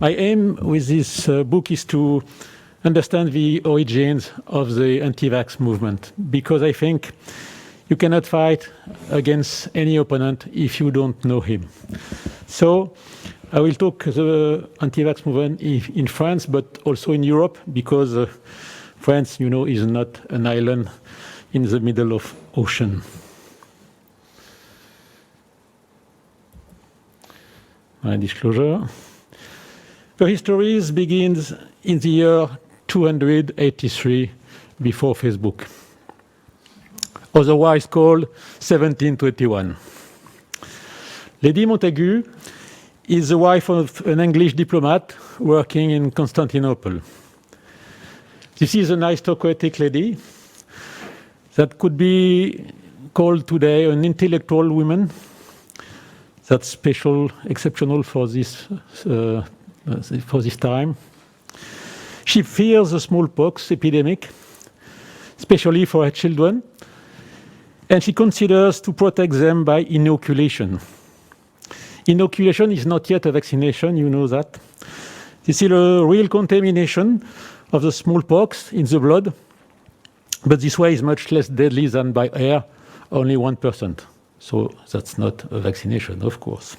My aim with this book is to understand the origins of the anti-vax movement, because I think you cannot fight against any opponent if you don't know him. So I will talk the anti-vax movement in France, but also in Europe, because France, you know, is not an island in the middle of ocean. My disclosure. The history begins in the year 283 before Facebook, otherwise called 1721. Lady Montague is the wife of an English diplomat working in Constantinople. This is an aristocratic lady that could be called today an intellectual woman. That's special, exceptional for this time. She fears the smallpox epidemic, especially for her children, and she considers to protect them by inoculation. Inoculation is not yet a vaccination, you know that. This is a real contamination of the smallpox in the blood, but this way is much less deadly than by air, only 1%. So that's not a vaccination, of course.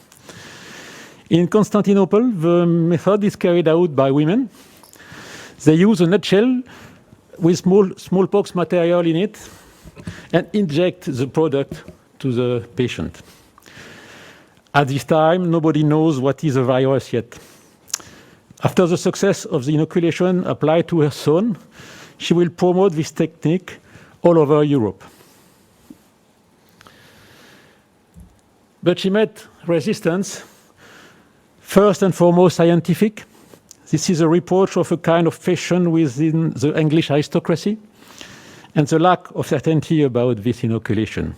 In Constantinople, the method is carried out by women. They use a nutshell with smallpox material in it and inject the product to the patient. At this time, nobody knows what is a virus yet. After the success of the inoculation applied to her son, she will promote this technique all over Europe. But she met resistance, first and foremost scientific. This is a reproach of a kind of fashion within the English aristocracy and the lack of certainty about this inoculation.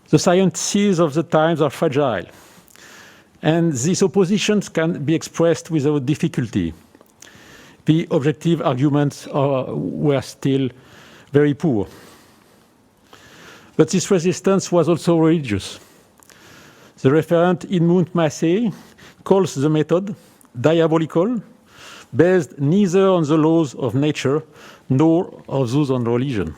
The sciences of the times are fragile, and these oppositions can be expressed without difficulty. The objective arguments were still very poor. But this resistance was also religious. The referent Edmund Massey calls the method diabolical, based neither on the laws of nature nor of those on religion.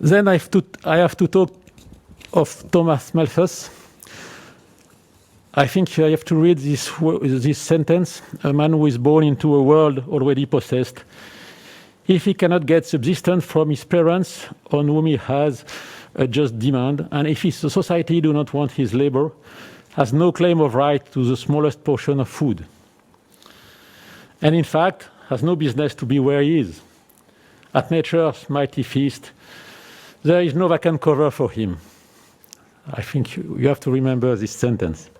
Then I have to talk of Thomas Malphus. I think I have to read this sentence. A man who is born into a world already possessed, if he cannot get subsistence from his parents on whom he has a just demand, and if his society do not want his labor, has no claim of right to the smallest portion of food. And in fact, has no business to be where he is. At nature's mighty feast, there is no vacant cover for him. I think you have to remember this sentence.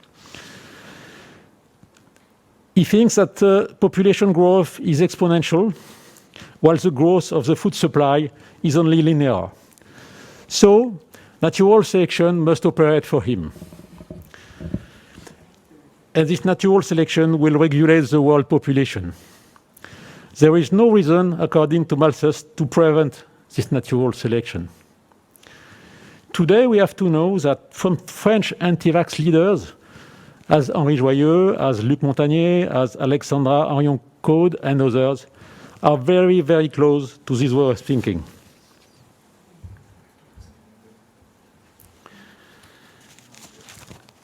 He thinks that population growth is exponential, while the growth of the food supply is only linear. So, natural selection must operate for him. And this natural selection will regulate the world population. There is no reason, according to Malthus, to prevent this natural selection. Today, we have to know that from French anti-vax leaders, as Henri Joyeux, as Luc Montagnier, as Alexandra Henrion-Caude, and others, are very, very close to this way of thinking.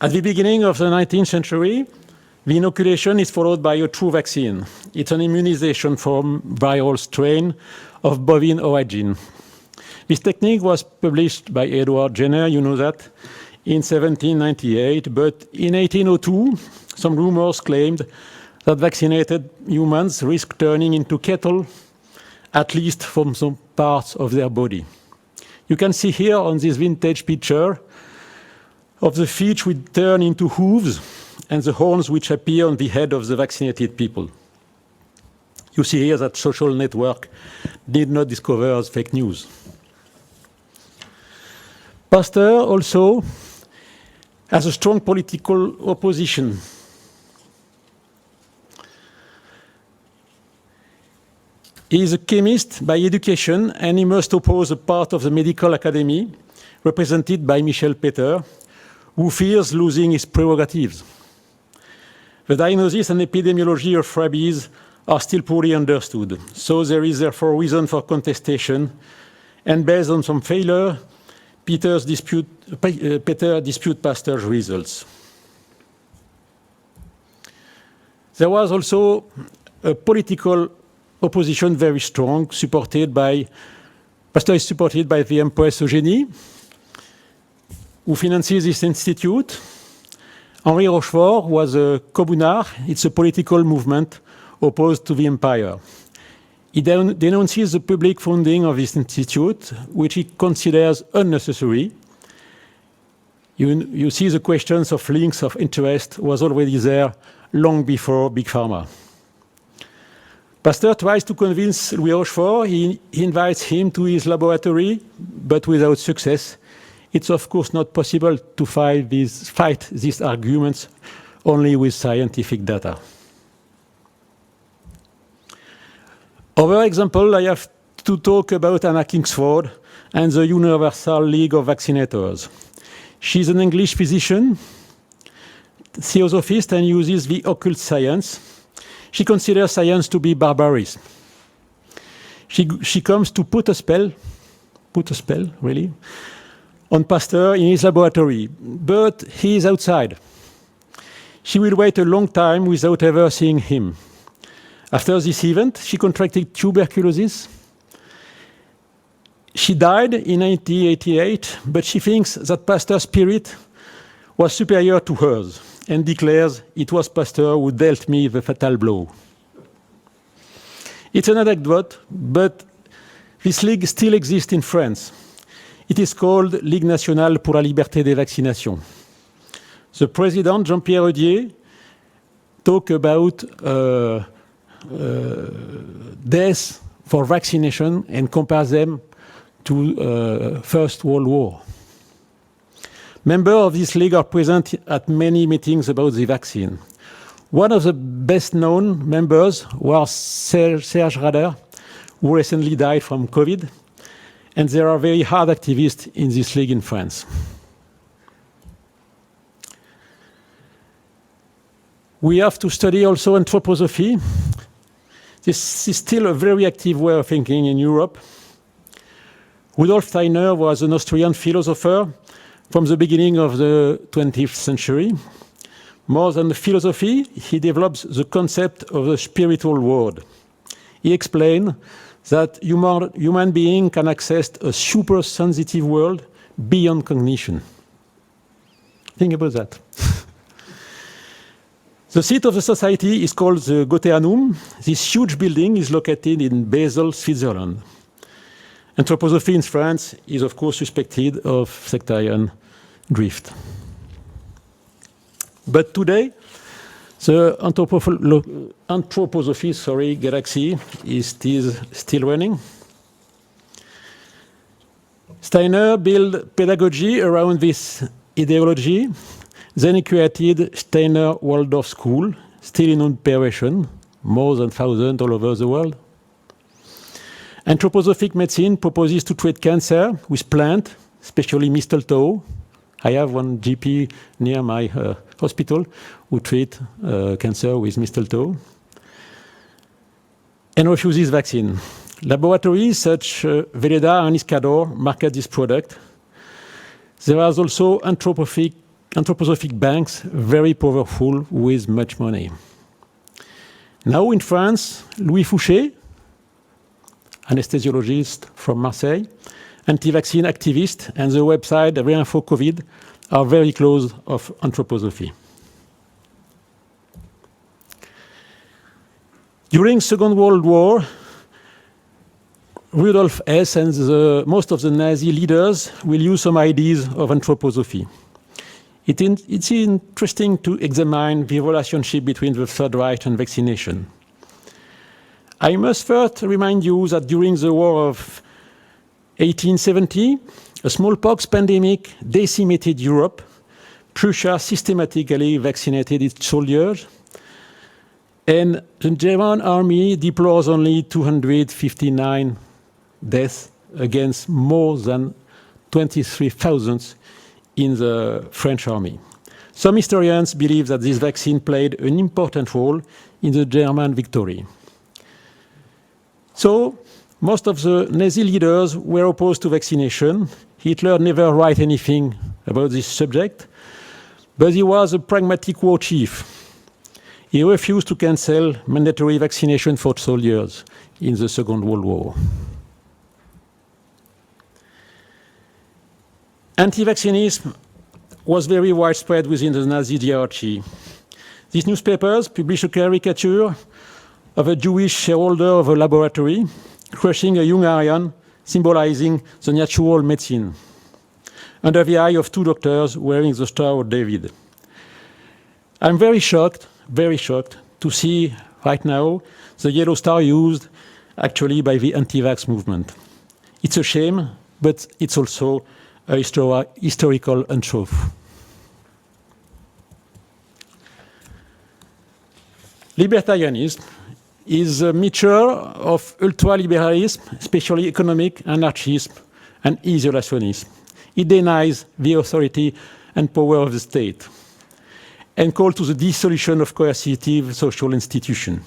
At the beginning of the 19th century, the inoculation is followed by a true vaccine. It's an immunization from viral strain of bovine origin. This technique was published by Edward Jenner, you know that, in 1798, but in 1802, some rumors claimed that vaccinated humans risk turning into cattle, at least from some parts of their body. You can see here on this vintage picture of the feet which turn into hooves and the horns which appear on the head of the vaccinated people. You see here that social network did not discover fake news. Pasteur also has a strong political opposition. He is a chemist by education, and he must oppose a part of the medical academy represented by Michel Peter, who fears losing his prerogatives. The diagnosis and epidemiology of rabies are still poorly understood, so there is therefore reason for contestation, and based on some failure, Peter disputes Pasteur's results. There was also a political opposition very strong, Pasteur is supported by the Empress Eugénie, who finances this institute. Henri Rochefort was a communard. It's a political movement opposed to the empire. He denounces the public funding of this institute, which he considers unnecessary. You see the questions of links of interest was already there long before Big Pharma. Pasteur tries to convince Louis Rochefort. He invites him to his laboratory, but without success. It's of course not possible to fight these arguments only with scientific data. Other example, I have to talk about Anna Kingsford and the Universal League of Vaccinators. She's an English physician, theosophist, and uses the occult science. She considers science to be barbarism. She comes to put a spell, really, on Pasteur in his laboratory, but he is outside. She will wait a long time without ever seeing him. After this event, she contracted tuberculosis. She died in 1988, but she thinks that Pasteur's spirit was superior to hers and declares, "It was Pasteur who dealt me the fatal blow." It's an anecdote, but this league still exists in France. It is called Ligue nationale pour la liberté des vaccinations. The president, Jean-Pierre Audier, talked about deaths for vaccination and compares them to First World War. Members of this league are present at many meetings about the vaccine. One of the best-known members was Serge Rader, who recently died from COVID, and there are very hard activists in this league in France. We have to study also anthroposophy. This is still a very active way of thinking in Europe. Rudolf Steiner was an Austrian philosopher from the beginning of the 20th century. More than the philosophy, he develops the concept of the spiritual world. He explained that human being can access a super sensitive world beyond cognition. Think about that. The seat of the society is called the Goetheanum. This huge building is located in Basel, Switzerland. Anthroposophy in France is of course suspected of sectarian drift. But today, the anthroposophy galaxy is still running. Steiner built pedagogy around this ideology. Then he created Steiner Waldorf School, still in operation, more than 1,000 all over the world. Anthroposophic medicine proposes to treat cancer with plants, especially mistletoe. I have one GP near my hospital who treats cancer with mistletoe and refuses vaccine. Laboratories such Veleda and Iscador market this product. There are also anthroposophic banks, very powerful with much money. Now in France, Louis Fouché, anesthesiologist from Marseille, anti-vaccine activist, and the website Réinfo COVID are very close of anthroposophy. During Second World War, Rudolf Hess and most of the Nazi leaders will use some ideas of anthroposophy. It's interesting to examine the relationship between the Third Reich and vaccination. I must first remind you that during the war of 1870, a smallpox pandemic decimated Europe. Prussia systematically vaccinated its soldiers, and the German army deplores only 259 deaths against more than 23,000 in the French army. Some historians believe that this vaccine played an important role in the German victory. So, most of the Nazi leaders were opposed to vaccination. Hitler never wrote anything about this subject, but he was a pragmatic war chief. He refused to cancel mandatory vaccination for soldiers in the Second World War. Anti-vaccinism was very widespread within the Nazi hierarchy. These newspapers published a caricature of a Jewish shareholder of a laboratory crushing a young Aryan, symbolizing the natural medicine, under the eye of two doctors wearing the Star of David. I'm very shocked to see right now the yellow star used actually by the anti-vax movement. It's a shame, but it's also a historical untruth. Libertarianism is a mixture of ultraliberalism, especially economic anarchism, and isolationism. It denies the authority and power of the state and calls to the dissolution of coercive social institutions.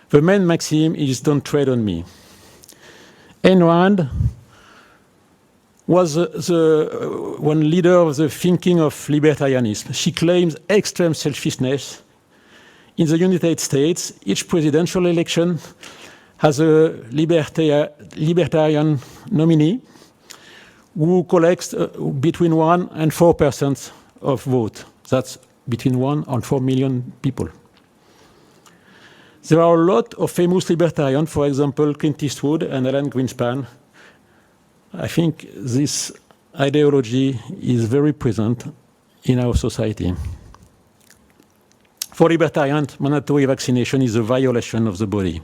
The main maxim is "don't tread on me." Ayn Rand was one leader of the thinking of libertarianism. She claims extreme selfishness. In the United States, each presidential election has a libertarian nominee who collects between 1% and 4% of vote. That's between 1 and 4 million people. There are a lot of famous libertarians, for example, Clint Eastwood and Alan Greenspan. I think this ideology is very present in our society. For libertarians, mandatory vaccination is a violation of the body.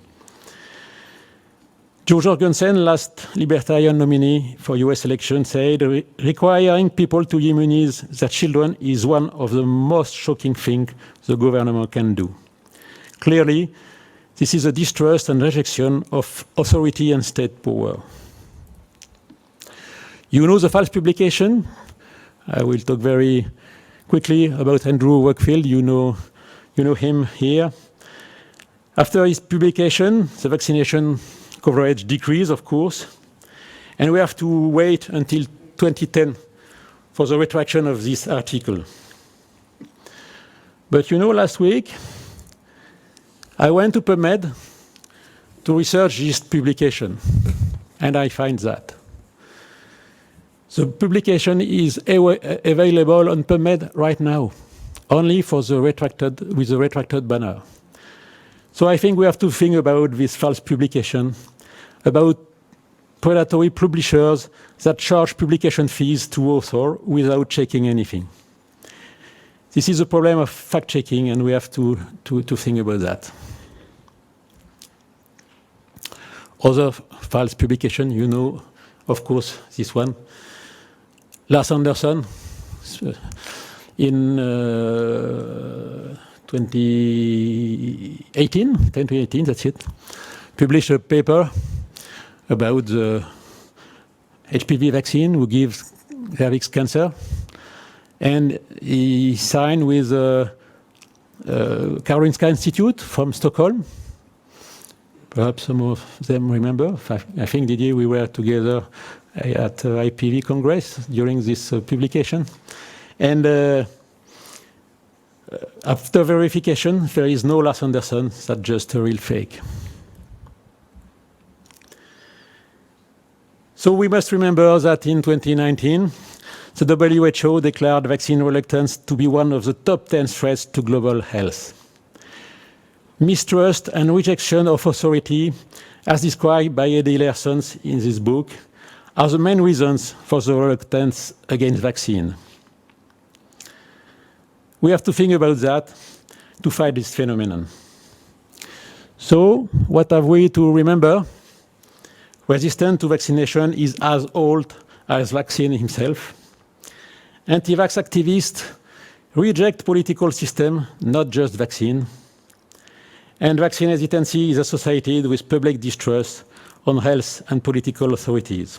Joe Jorgensen, last libertarian nominee for US election, said requiring people to immunize their children is one of the most shocking things the government can do. Clearly, this is a distrust and rejection of authority and state power. You know the false publication? I will talk very quickly about Andrew Wakefield. You know him here. After his publication, the vaccination coverage decreased, of course, and we have to wait until 2010 for the retraction of this article. But last week, I went to PubMed to research this publication, and I find that. The publication is available on PubMed right now, only for the with the retracted banner. So I think we have to think about this false publication, about predatory publishers that charge publication fees to authors without checking anything. This is a problem of fact-checking, and we have to think about that. Other false publication, of course, this one. Lars Anderson, in 2018, that's it, published a paper about the HPV vaccine who gives cervix cancer. And he signed with Karolinska Institute from Stockholm. Perhaps some of them remember. I think, Didier, we were together at IPV Congress during this publication. And after verification, there is no Lars Anderson, that's just a real fake. So we must remember that in 2019, the WHO declared vaccine reluctance to be one of the top 10 threats to global health. Mistrust and rejection of authority, as described by Eddie Larson in this book, are the main reasons for the reluctance against vaccine. We have to think about that to fight this phenomenon. So, what have we to remember? Resistance to vaccination is as old as vaccine himself. Anti-vax activists reject political system, not just vaccine. And vaccine hesitancy is associated with public distrust on health and political authorities.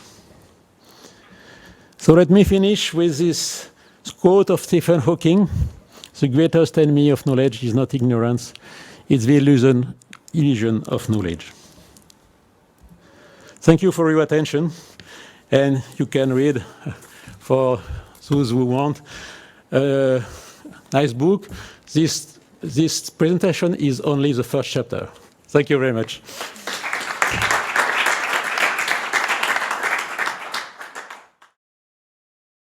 So let me finish with this quote of Stephen Hawking: "The greatest enemy of knowledge is not ignorance, it's the illusion of knowledge." Thank you for your attention, and you can read, for those who want, a nice book. This presentation is only the first chapter. Thank you very much.